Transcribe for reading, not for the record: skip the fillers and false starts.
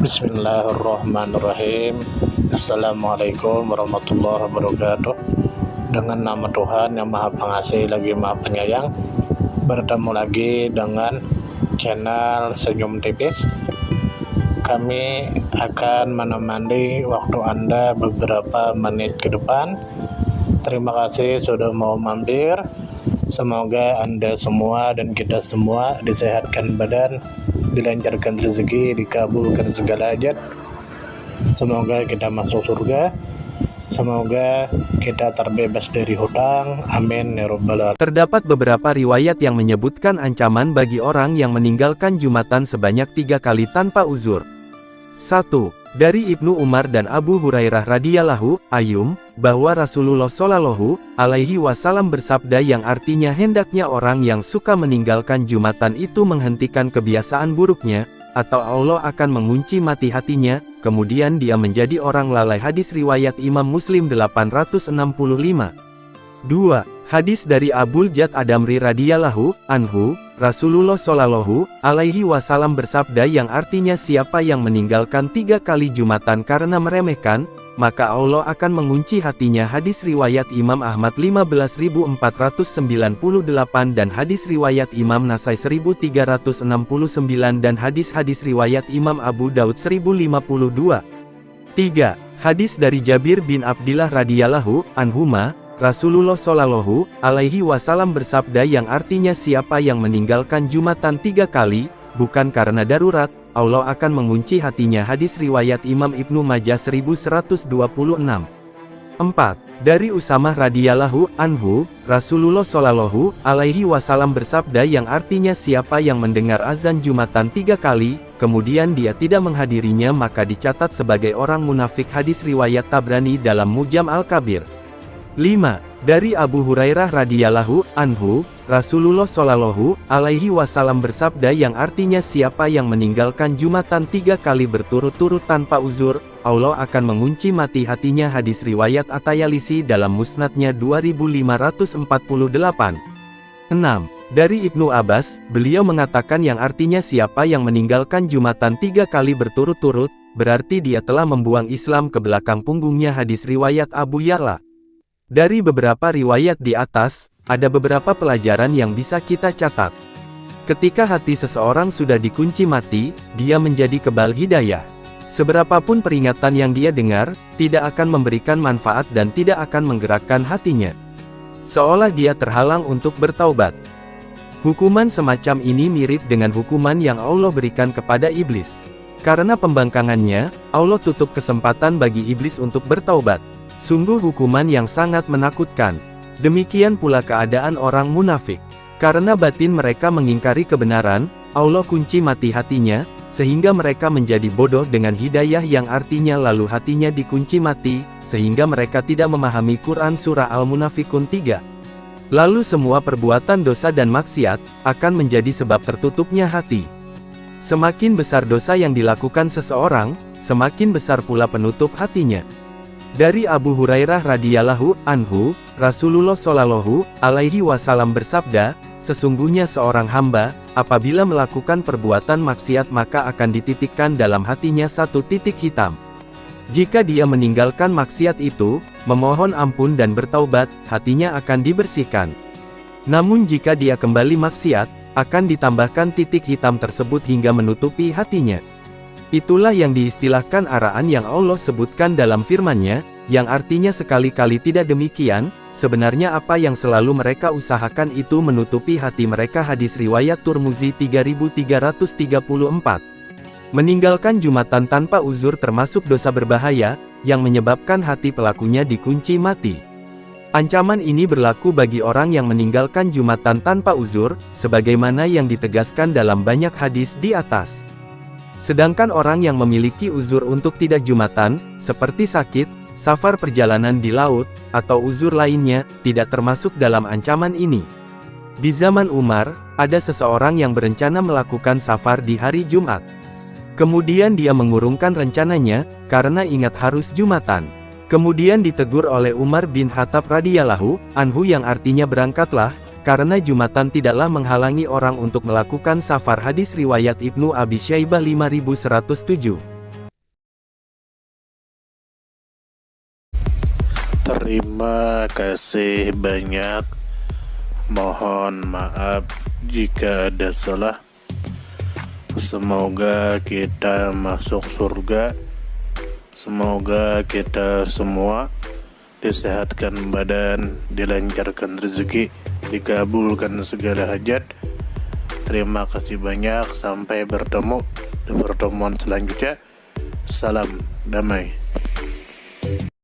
Bismillahirrahmanirrahim. Assalamualaikum warahmatullahi wabarakatuh. Dengan nama Tuhan yang Maha Pengasih lagi Maha Penyayang, bertemu lagi dengan channel Senyum Tipis. Kami akan menemani waktu Anda beberapa menit ke depan. Terima kasih sudah mau mampir. Semoga Anda semua dan kita semua disehatkan badan, dilancarkan rezeki, dikabulkan segala hajat. Semoga kita masuk surga. Semoga kita terbebas dari hutang. Amin ya rabbal alamin. Terdapat beberapa riwayat yang menyebutkan ancaman bagi orang yang meninggalkan Jumatan sebanyak 3 kali tanpa uzur. 1. Dari Ibnu Umar dan Abu Hurairah radhiyallahu anhum, bahwa Rasulullah Shallallahu alaihi wasallam bersabda yang artinya hendaknya orang yang suka meninggalkan Jumatan itu menghentikan kebiasaan buruknya, atau Allah akan mengunci mati hatinya, kemudian dia menjadi orang lalai. Hadis riwayat Imam Muslim 865. 2. Hadis dari Abul Jad Adamri radhiyallahu anhu, Rasulullah Shallallahu alaihi wasallam bersabda yang artinya siapa yang meninggalkan 3 kali Jumatan karena meremehkan, maka Allah akan mengunci hatinya. Hadis riwayat Imam Ahmad 15498 dan hadis riwayat Imam Nasai 1369 dan hadis-hadis riwayat Imam Abu Daud 1052. 3. Hadis dari Jabir bin Abdillah radhiyallahu anhuma, Rasulullah Shallallahu alaihi wasallam bersabda yang artinya siapa yang meninggalkan Jumatan 3 kali, bukan karena darurat, Allah akan mengunci hatinya. Hadis riwayat Imam Ibnu Majah 1126. 4. Dari Usamah radhiyallahu anhu, Rasulullah Shallallahu alaihi wasallam bersabda yang artinya siapa yang mendengar azan Jumatan 3 kali, kemudian dia tidak menghadirinya maka dicatat sebagai orang munafik. Hadis riwayat Tabrani dalam Mujam Al-Kabir. 5. Dari Abu Hurairah radhiyallahu anhu, Rasulullah Shallallahu alaihi wasallam bersabda yang artinya siapa yang meninggalkan Jumatan 3 kali berturut-turut tanpa uzur, Allah akan mengunci mati hatinya. Hadis riwayat At-Tayalisi dalam Musnadnya 2548. 6. Dari Ibnu Abbas, beliau mengatakan yang artinya siapa yang meninggalkan Jumatan 3 kali berturut-turut, berarti dia telah membuang Islam ke belakang punggungnya. Hadis riwayat Abu Ya'la. Dari beberapa riwayat di atas, ada beberapa pelajaran yang bisa kita catat. Ketika hati seseorang sudah dikunci mati, dia menjadi kebal hidayah. Seberapapun peringatan yang dia dengar, tidak akan memberikan manfaat dan tidak akan menggerakkan hatinya. Seolah dia terhalang untuk bertaubat. Hukuman semacam ini mirip dengan hukuman yang Allah berikan kepada iblis. Karena pembangkangannya, Allah tutup kesempatan bagi iblis untuk bertaubat. Sungguh hukuman yang sangat menakutkan. Demikian pula keadaan orang munafik. Karena batin mereka mengingkari kebenaran, Allah kunci mati hatinya, sehingga mereka menjadi bodoh dengan hidayah yang artinya lalu hatinya dikunci mati, sehingga mereka tidak memahami Quran surah Al-Munafikun 3. Lalu semua perbuatan dosa dan maksiat, akan menjadi sebab tertutupnya hati. Semakin besar dosa yang dilakukan seseorang, semakin besar pula penutup hatinya. Dari Abu Hurairah radhiyallahu anhu, Rasulullah Shallallahu alaihi wasallam bersabda, sesungguhnya seorang hamba, apabila melakukan perbuatan maksiat maka akan dititikkan dalam hatinya 1 titik hitam. Jika dia meninggalkan maksiat itu, memohon ampun dan bertaubat, hatinya akan dibersihkan. Namun jika dia kembali maksiat, akan ditambahkan titik hitam tersebut hingga menutupi hatinya. Itulah yang diistilahkan araan yang Allah sebutkan dalam firman-Nya, yang artinya sekali-kali tidak demikian, sebenarnya apa yang selalu mereka usahakan itu menutupi hati mereka. Hadis riwayat Turmuzi 3334. Meninggalkan Jumatan tanpa uzur termasuk dosa berbahaya, yang menyebabkan hati pelakunya dikunci mati. Ancaman ini berlaku bagi orang yang meninggalkan Jumatan tanpa uzur, sebagaimana yang ditegaskan dalam banyak hadis di atas. Sedangkan orang yang memiliki uzur untuk tidak Jumatan, seperti sakit, safar perjalanan di laut, atau uzur lainnya, tidak termasuk dalam ancaman ini. Di zaman Umar, ada seseorang yang berencana melakukan safar di hari Jumat. Kemudian dia mengurungkan rencananya, karena ingat harus Jumatan. Kemudian ditegur oleh Umar bin Khattab radhiyallahu anhu yang artinya berangkatlah, karena Jumatan tidaklah menghalangi orang untuk melakukan safar. Hadis riwayat Ibnu Abi Syaibah 5107. Terima kasih banyak. Mohon maaf jika ada salah. Semoga kita masuk surga. Semoga kita semua disehatkan badan, dilancarkan rezeki, dikabulkan segala hajat. Terima kasih banyak. Sampai bertemu di pertemuan selanjutnya. Salam damai.